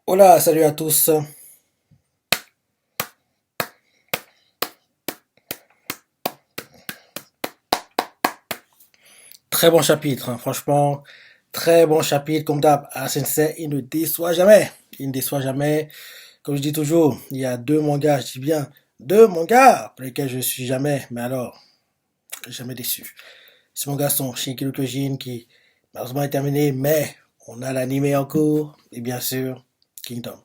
Hola, salut à tous. Très bon chapitre, hein, franchement. Très bon chapitre, comme d'hab. Ah, Sensei, il ne déçoit jamais. Il ne déçoit jamais. Comme je dis toujours, il y a deux mangas, je dis bien deux mangas pour lesquels je suis jamais, mais alors, jamais déçu. Ces mangas sont Shingeki no Kyojin qui malheureusement est terminé, mais on a l'animé en cours et bien sûr Kingdom.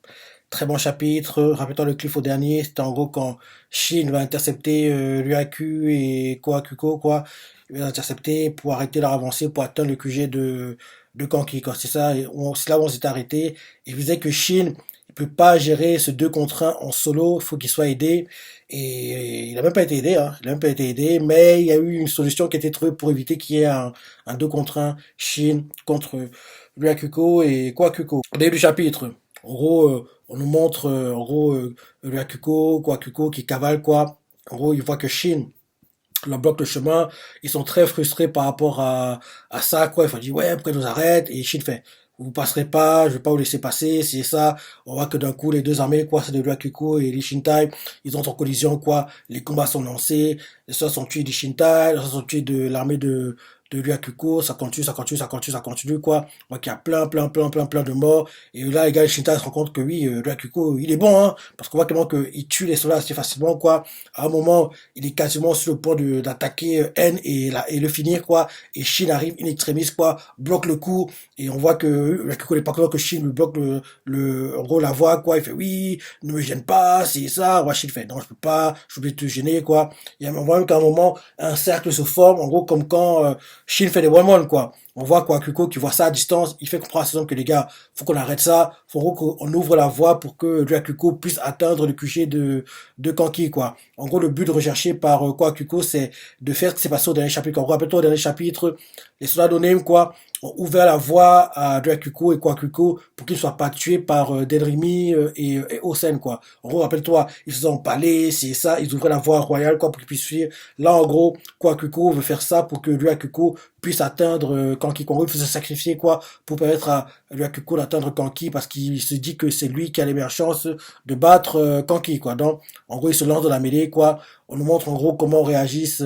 Très bon chapitre. Rappelle-toi le cliff au dernier, c'était en gros quand Shin va intercepter Ryaku et Kohakuko quoi. Il va les intercepter pour arrêter leur avancée pour atteindre le QG de Kanki quoi. C'est ça, c'est là où on s'est arrêté. Et je disais que Shin il peut pas gérer ce 2 contre 1 en solo, il faut qu'il soit aidé. Et il a même pas été aidé, hein. Il a même pas été aidé, mais il y a eu une solution qui a été trouvée pour éviter qu'il y ait un 2 contre 1 Shin contre Ryakuko et Kwakuko. Au début du chapitre, en gros, on nous montre Ryakuko, Kwakuko qui cavale quoi. En gros, il voit que Shin leur bloque le chemin. Ils sont très frustrés par rapport à ça quoi. Il faut dire ouais, pourquoi ils nous arrêtent? Et Shin fait vous passerez pas, je vais pas vous laisser passer, c'est ça. On voit que d'un coup, les deux armées, quoi, c'est de Ryakuko et l'Ishintai, ils entrent en collision, quoi. Les combats sont lancés, les soldats sont tués d'Ishintai, les soldats sont tués de l'armée de Ryakuko, ça continue, ça continue, ça continue, ça continue, quoi. On voit qu'il y a plein de morts. Et là, les gars, Ishintai se rend compte que oui, Ryakuko, il est bon, hein, parce qu'on voit comment qu'il tue les soldats assez facilement, quoi. À un moment, il est quasiment sur le point d'attaquer N et le finir, quoi. Et Shin arrive in extremis, quoi, bloque le coup, et on voit que Ryakuko n'est pas content que Shin lui bloque en gros, la voix, quoi. Il fait oui, ne me gêne pas, c'est ça. Shin fait non, je peux pas, je suis obligé de te gêner, quoi. On voit même qu'à un moment, un cercle se forme, en gros, comme quand Shin fait des one-one, quoi. On voit quoi, Kuko qui voit ça à distance, il fait comprendre à ses hommes que les gars, faut qu'on arrête ça, faut qu'on ouvre la voie pour que Ryakuko puisse atteindre le QG de Kanki, quoi. En gros, le but recherché par Kuko, c'est de faire ce qui s'est passé au dernier chapitre. En gros, rappelle-toi au dernier chapitre, les soldats d'Onem, quoi, ont ouvert la voie à Drakuko et Kwakuko pour qu'ils ne soient pas tués par Denrimi et Osen, quoi. En gros, rappelle-toi, ils se sont empalés, c'est ça, ils ouvraient la voie royale, quoi, pour qu'ils puissent fuir. Là, en gros, Kwakuko veut faire ça pour que Drakuko puisse atteindre Kanki. En gros, il faut se sacrifier, quoi, pour permettre à Drakuko d'atteindre Kanki parce qu'il se dit que c'est lui qui a les meilleures chances de battre Kanki, quoi. Donc, en gros, il se lance dans la mêlée, quoi. On nous montre, en gros, comment réagissent,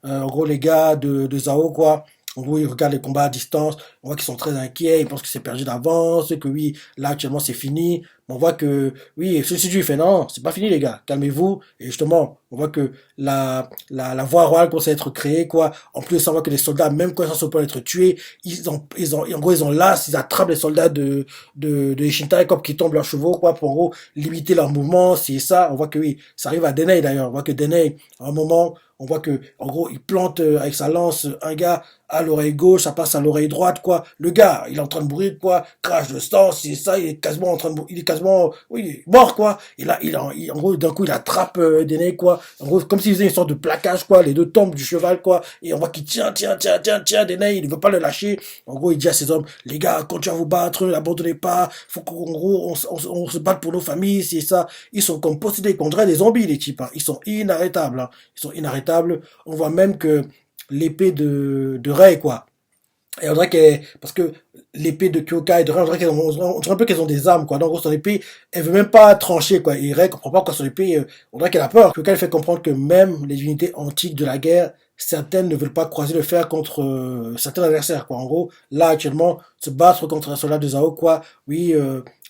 en gros, les gars de Zao, quoi. En gros, ils regardent les combats à distance, on voit qu'ils sont très inquiets, ils pensent que c'est perdu d'avance, que oui, là actuellement c'est fini. On voit que, oui, ceci dit, il fait non, c'est pas fini les gars, calmez-vous. Et justement, on voit que la voie royale commence à être créée, quoi. En plus, on voit que les soldats, même quand ils sont sur le point d'être tués, en gros, ils ont l'as, ils attrapent les soldats de Ishintai, comme qui tombent leurs chevaux, quoi, pour en gros, limiter leur mouvement, c'est ça. On voit que oui, ça arrive à Denei d'ailleurs. On voit que Denei, à un moment, on voit que, en gros, il plante avec sa lance un gars à l'oreille gauche, ça passe à l'oreille droite, quoi. Le gars, il est en train de mourir, quoi. Crash de sang, c'est ça, il est quasiment en train de il est quasiment, oui, il est mort, quoi. Et là, en gros, d'un coup, il attrape Dene, quoi. En gros, comme s'il faisait une sorte de plaquage, quoi. Les deux tombent du cheval, quoi. Et on voit qu'il tient, Dene, il ne veut pas le lâcher. En gros, il dit à ses hommes, les gars, continuez à vous battre, n'abandonnez pas. Faut qu'en gros, on se batte pour nos familles, c'est ça. Ils sont comme possédés contre des zombies, les types, hein. Ils sont inarrêtables, hein. Ils sont inarrêtables. On voit même que l'épée de Rei, quoi. Et on dirait parce que l'épée de Kyoka et de Rei, on dirait un peu qu'elles ont des armes, quoi. Donc, en gros, son épée, elle veut même pas trancher, quoi. Et Rei comprend pas quoi son épée, on dirait qu'elle a peur. Kyoka, elle fait comprendre que même les unités antiques de la guerre, certaines ne veulent pas croiser le fer contre certains adversaires, quoi. En gros, là, actuellement, se battre contre un soldat de Zao, quoi. Oui,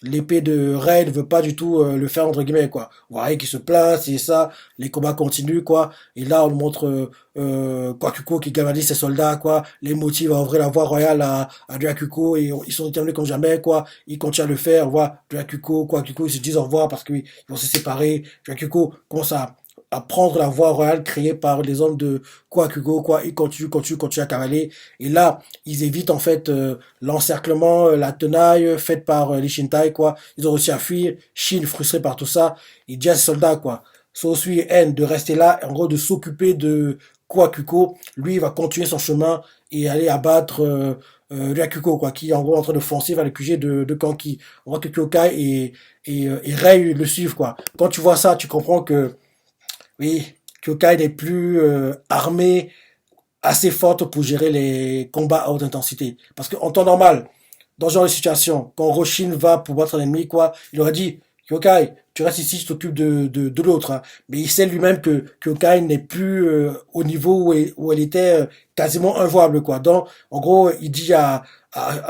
l'épée de Rei ne veut pas du tout le faire, entre guillemets, quoi. Vous voyez qui se place, c'est ça. Les combats continuent, quoi. Et là, on nous montre Kwakuko qui galvanise ses soldats, quoi, les motive à ouvrir la voie royale à Ryakuko et ils sont déterminés comme jamais, quoi. Ils continuent à le faire, on voit Ryakuko, Kwakuko, ils se disent au revoir parce qu'ils vont se séparer. Ryakuko commence à prendre la voie royale créée par les hommes de Kwakuko, quoi. Ils continuent à cavaler. Et là, ils évitent en fait l'encerclement, la tenaille faite par les Shintai, quoi. Ils ont réussi à fuir. Shin, frustré par tout ça, il dit à ses soldats, quoi. Sosui et N de rester là, en gros de s'occuper de Kwakuko, lui, il va continuer son chemin et aller abattre Ryakuko, quoi, qui est en gros en train de foncer vers le QG de Kanki. On voit que Kyokai et Rei le suivent, quoi. Quand tu vois ça, tu comprends que, oui, Kyokai n'est plus armé assez forte pour gérer les combats à haute intensité. Parce qu'en temps normal, dans ce genre de situation, quand Roshin va pour battre un ennemi, quoi, il aurait dit, Kyokai, tu restes ici, je t'occupe de l'autre, hein. Mais il sait lui-même que Kyokai n'est plus au niveau où elle était quasiment injouable, quoi. Donc, en gros, il dit à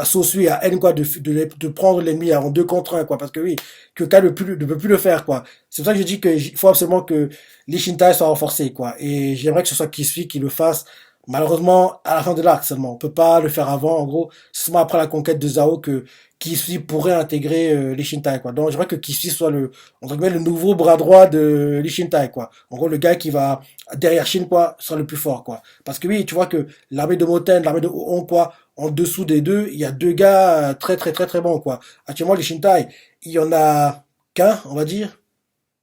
Sosui, à N, quoi, de prendre l'ennemi en 2 contre 1, quoi. Parce que oui, Kyokai ne peut plus le faire, quoi. C'est pour ça que je dis qu'il faut absolument que l'Ishintai soit renforcé, quoi. Et j'aimerais que ce soit Kisui qui le fasse. Malheureusement, à la fin de l'arc seulement. On peut pas le faire avant. En gros, c'est seulement après la conquête de Zao que Kisui pourrait intégrer les Shintai, quoi. Donc, j'aimerais que Kisui soit entre guillemets, le nouveau bras droit de les Shintai, quoi. En gros, le gars qui va, derrière Shin, quoi, sera le plus fort, quoi. Parce que oui, tu vois que l'armée de Moten, l'armée de Hoon, quoi, en dessous des deux, il y a deux gars très, très, très, très bons, quoi. Actuellement, les Shintai, il y en a qu'un, on va dire.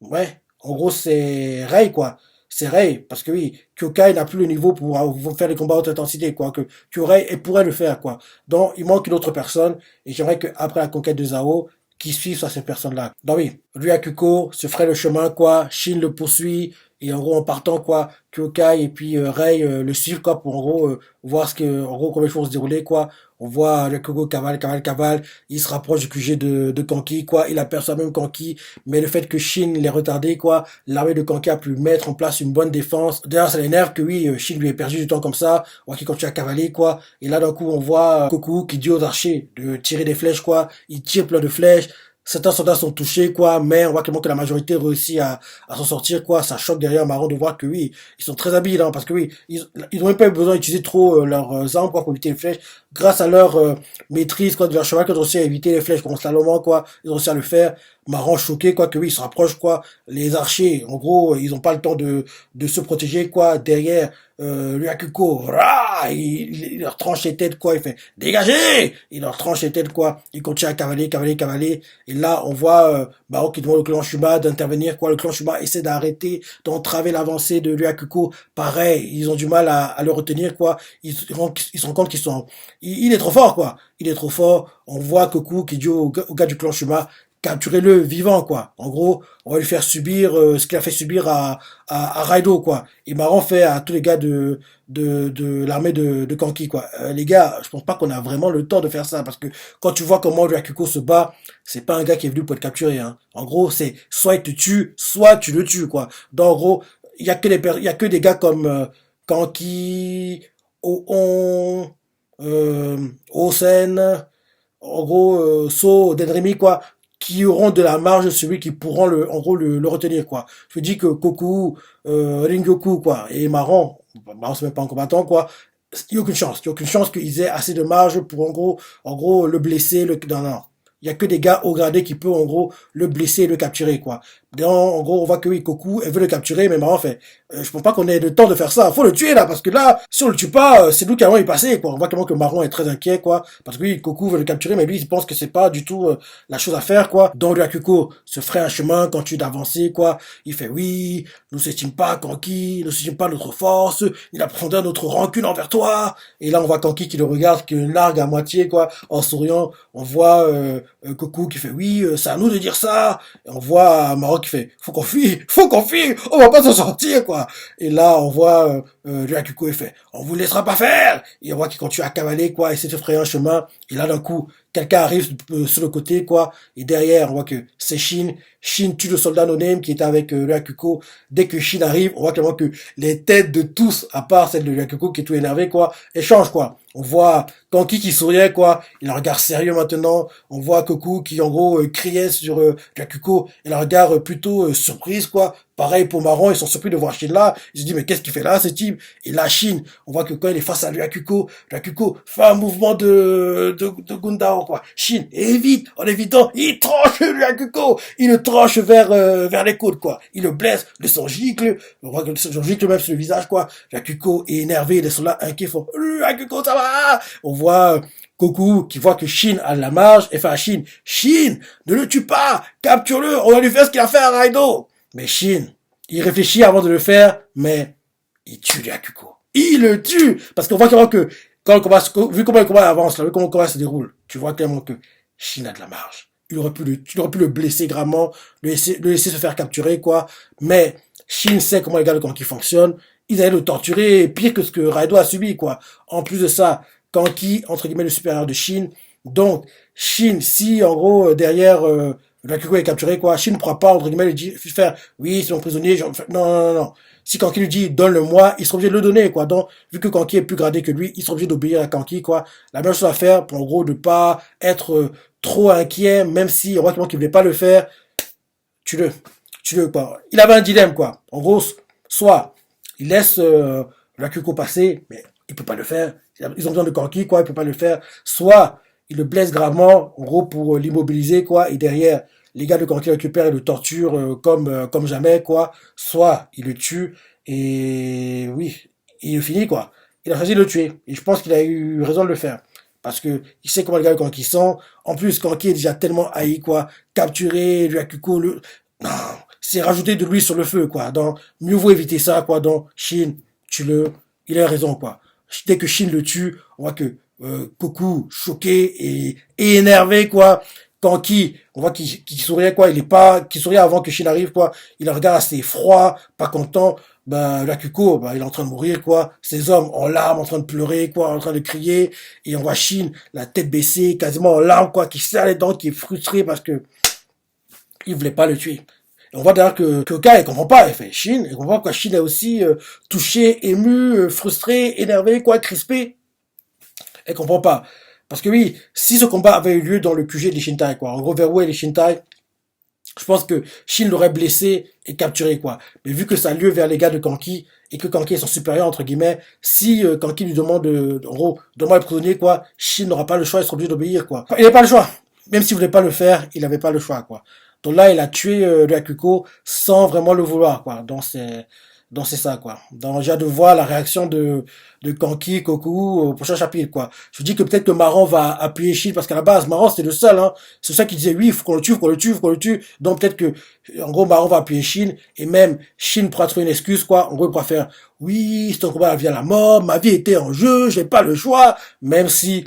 Ouais, en gros, c'est Rei, quoi. C'est Rei, parce que oui, Kyokai n'a plus le niveau pour faire les combats à haute intensité, quoi. Que Rei pourrait le faire, quoi. Donc, il manque une autre personne, et j'aimerais qu'après la conquête de Zao, qui suive sur cette personne-là. Donc oui, Ryakuko se ferait le chemin, quoi. Shin le poursuit, et en gros, en partant, quoi, Kyokai et puis Rei le suivent, quoi, pour en gros voir en gros, comment les choses vont se dérouler, quoi. On voit Ryakuko cavale, il se rapproche du QG de Kanki, quoi. Il aperçoit même Kanki, mais le fait que Shin l'ait retardé, quoi, l'armée de Kanki a pu mettre en place une bonne défense. D'ailleurs, ça l'énerve que oui, Shin lui ait perdu du temps comme ça, ou qu'il continue à cavaler, quoi. Et là, d'un coup, on voit Koku qui dit aux archers de tirer des flèches, quoi. Il tire plein de flèches. Certains soldats sont touchés, quoi, mais on voit clairement que la majorité réussit à s'en sortir, quoi. Ça choque derrière Marron de voir que oui, ils sont très habiles, hein, parce que oui, ils n'ont même pas eu besoin d'utiliser trop leurs armes, quoi, pour éviter les flèches. Grâce à leur maîtrise, quoi, de leur cheval, qu'ils ont réussi à éviter les flèches, contre slalomant, quoi. Ils ont réussi à le faire. Marron choqué, quoi, que oui, ils se rapprochent, quoi. Les archers, en gros, ils ont pas le temps de se protéger, quoi. Derrière, Ryakuko, il leur tranche les têtes, quoi. Il fait, dégagez! Il leur tranche les têtes, quoi. Il continue à cavaler. Et là, on voit Bao qui demande au clan Shuma d'intervenir, quoi. Le clan Shuma essaie d'arrêter, d'entraver l'avancée de Ryakuko. Pareil, ils ont du mal à le retenir, quoi. Ils se rendent compte il est trop fort, quoi. Il est trop fort. On voit Koku qui dit au gars du clan Shuma, capturez-le vivant, quoi. En gros, on va lui faire subir ce qu'il a fait subir à Raido, quoi. Et Maran fait à tous les gars de l'armée de Kanki, quoi. Les gars, je pense pas qu'on a vraiment le temps de faire ça, parce que quand tu vois comment Ryakuko se bat, c'est pas un gars qui est venu pour être capturé, hein. En gros, c'est soit il te tue, soit tu le tues, quoi. Donc, en gros, il y a que des gars comme Kanki, On, Osen, en gros, So, Denrimi, quoi, qui auront de la marge, celui qui pourront en gros, le retenir, quoi. Je dis que Koku, Ringoku, quoi, et Maron, Maron c'est même pas un combattant, quoi. Il n'y a aucune chance. Il n'y a aucune chance qu'ils aient assez de marge pour, en gros, le blesser, non, non. Il y a que des gars haut gradés qui peuvent, en gros, le blesser et le capturer, quoi. En gros, on voit que oui, Koku, elle veut le capturer, mais Maron fait, je pense pas qu'on ait le temps de faire ça. Faut le tuer, là, parce que là, si on le tue pas, c'est nous qui allons y passer, quoi. On voit clairement que Maron est très inquiet, quoi. Parce que oui, Koku veut le capturer, mais lui, il pense que c'est pas du tout la chose à faire, quoi. Donc, Ryakuko se ferait un chemin, continue d'avancer, quoi. Il fait, oui, nous s'estime pas Kanki, nous s'estime pas notre force, il a profondeur notre rancune envers toi. Et là, on voit Kanki qui le regarde, qui le largue à moitié, quoi, en souriant. On voit Koku qui fait, oui, c'est à nous de dire ça. Et on voit Maron qui fait, faut qu'on fuit, on va pas s'en sortir, quoi. Et là, on voit Ryakuko, il fait, on vous laissera pas faire. Et on voit qu'il continue à cavaler, quoi, et essaie de frayer un chemin. Et là, d'un coup, quelqu'un arrive sur le côté, quoi, et derrière, on voit que c'est Shin. Shin tue le soldat no-name qui était avec Ryakuko. Dès que Shin arrive, on voit clairement que les têtes de tous, à part celle de Ryakuko qui est tout énervé, quoi, échangent, quoi. On voit Kanki qui souriait, quoi. Il a un regard sérieux maintenant. On voit Koku qui, en gros, criait sur Ryakuko. Il a un regard plutôt surprise, quoi. Pareil pour Maron, ils sont surpris de voir Shin là. Ils se disent, mais qu'est-ce qu'il fait là, ce type? Et là, Shin, on voit que quand il est face à Ryakuko fait un mouvement de Gundao, quoi. Shin évite, en évitant, il tranche Ryakuko. Il le tranche vers les côtes, quoi. Il le blesse, le sang gicle. On voit que le sang gicle même sur le visage, quoi. Ryakuko est énervé, les soldats inquiets font, Ryakuko, ça va? On voit Goku qui voit que Shin a la marge et fait à Shin, Shin, ne le tue pas, capture-le, on va lui faire ce qu'il a fait à Raido. Mais Shin, il réfléchit avant de le faire, mais il tue Ryakuko. Il le tue, parce qu'on voit clairement que quand le combat, vu comment le combat avance, là, vu comment le combat se déroule, tu vois clairement que Shin a de la marge. Il aurait pu le blesser gravement, le laisser se faire capturer, quoi. Mais Shin sait comment les gars de Kanki fonctionnent. Ils allaient le torturer, pire que ce que Raido a subi, quoi. En plus de ça, Kanki, entre guillemets, le supérieur de Shin, Donc, Shin, si en gros derrière Rakugo est capturé, quoi, Shin ne pourra pas entre guillemets lui dire, faire oui, c'est mon prisonnier, non, non, non, non. Si Kanki lui dit donne-le-moi, il sera obligé de le donner, quoi. Donc, vu que Kanki est plus gradé que lui, il sera obligé d'obéir à Kanki, quoi. La même chose à faire pour en gros ne pas être trop inquiet, même si on voit qu'il ne voulait pas le faire, tu-le, tu-le, quoi. Il avait un dilemme, quoi. En gros, soit il laisse Rakugo passer, mais il peut pas le faire. Ils ont besoin de Kanki, quoi, il peut pas le faire. Soit il le blesse gravement, en gros, pour l'immobiliser, quoi, et derrière, les gars de Kanki le récupèrent et le torturent comme jamais, quoi. Soit il le tue, et oui, il finit, quoi. Il a choisi de le tuer, et je pense qu'il a eu raison de le faire. Parce que il sait comment les gars de Kanki sont. En plus, Kanki est déjà tellement haï, quoi. Capturé, Ryakuko, non, c'est rajouter de l'huile sur le feu, quoi. Donc, mieux vaut éviter ça, quoi. Donc, Shin, tue-le. Il a raison, quoi. Dès que Shin le tue, on voit que Goku, choqué et énervé, quoi. Kanki, on voit qu'il souriait, quoi. Il est pas, qu'il souriait avant que Shin arrive, quoi. Il a un regard assez froid, pas content. Ben, Rakugo, ben, il est en train de mourir, quoi. Ces hommes en larmes, en train de pleurer, quoi, en train de crier. Et on voit Shin, la tête baissée, quasiment en larmes, quoi, qui serre les dents, qui est frustré parce que il voulait pas le tuer. Et on voit d'ailleurs que Kai, il comprend pas, il fait Shin, il comprend quoi, Shin est aussi touché, ému, frustré, énervé, quoi, crispé. Elle comprend pas. Parce que oui, si ce combat avait eu lieu dans le QG des Shintai, quoi, en gros, vers où est les Shintai, je pense que Shin l'aurait blessé et capturé, quoi. Mais vu que ça a lieu vers les gars de Kanki, et que Kanki est son supérieur, entre guillemets, si Kanki lui demande, en gros, donne-moi le prisonnier, quoi, Shin n'aura pas le choix, il sera obligé d'obéir, quoi. Il n'a pas le choix. Même s'il voulait pas le faire, il n'avait pas le choix, quoi. Donc là, il a tué Ryakuko sans vraiment le vouloir, quoi. Donc c'est ça, quoi. Donc j'ai hâte de voir la réaction de Kanki, Koku au prochain chapitre, quoi. Je dis que peut-être que Maran va appuyer Shin parce qu'à la base, Maran c'était le seul, hein. C'est ça qui disait oui, il faut qu'on le tue, faut qu'on le tue, faut qu'on le tue. Donc peut-être que, en gros, Maran va appuyer Shin et même Shin pourra trouver une excuse, quoi. En gros, il pourra faire oui, c'est un combat à la vie à la mort, ma vie était en jeu, j'ai pas le choix, même si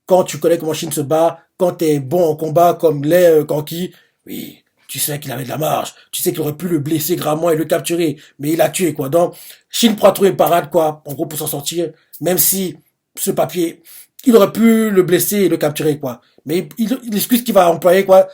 quand tu connais comment Shin se bat, quand t'es bon en combat comme l'est Kanki, oui, tu sais qu'il avait de la marge, tu sais qu'il aurait pu le blesser gravement et le capturer, mais il l'a tué, quoi. Donc, Shin pourra trouver une parade, quoi, en gros, pour s'en sortir, même si ce papier, il aurait pu le blesser et le capturer, quoi. Mais l'excuse qu'il va employer, quoi,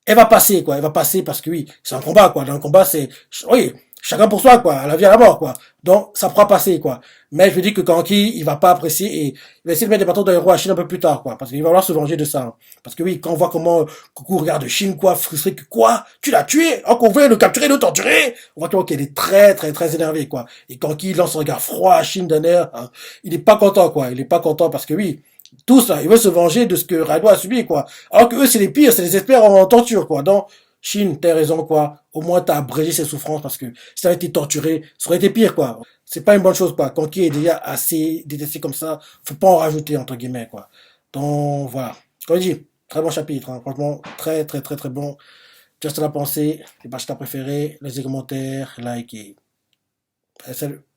elle va passer, quoi. Elle va passer parce que oui, c'est un combat, quoi. Dans un combat, c'est, oui, chacun pour soi, quoi. À la vie, à la mort, quoi. Donc, ça pourra passer, quoi. Mais je veux dire que Kanki, il va pas apprécier et il va essayer de mettre des bâtons dans les roues à Shin un peu plus tard, quoi. Parce qu'il va falloir se venger de ça. Hein. Parce que oui, quand on voit comment Goku regarde Shin, quoi, frustré que quoi, tu l'as tué, encore on veut le capturer, le torturer. On voit qu'il est très, très, très énervé, quoi. Et Kanki lance un regard froid à Shin d'un air, hein, il est pas content, quoi. Il est pas content parce que oui, tous, là, ils veulent se venger de ce que Raido a subi, quoi. Alors que eux, c'est les pires, c'est les experts en torture, quoi. Donc, Shin, t'as raison, quoi. Au moins, t'as abrégé ses souffrances parce que si t'avais été torturé, ça aurait été pire, quoi. C'est pas une bonne chose, quoi. Kanki est déjà assez détesté comme ça. Faut pas en rajouter, entre guillemets, quoi. Donc, voilà. Comme je dis, très bon chapitre, hein. Franchement, très, très, très, très bon. Just la pensée, les pages que t'as préférées, les commentaires, like et... Salut.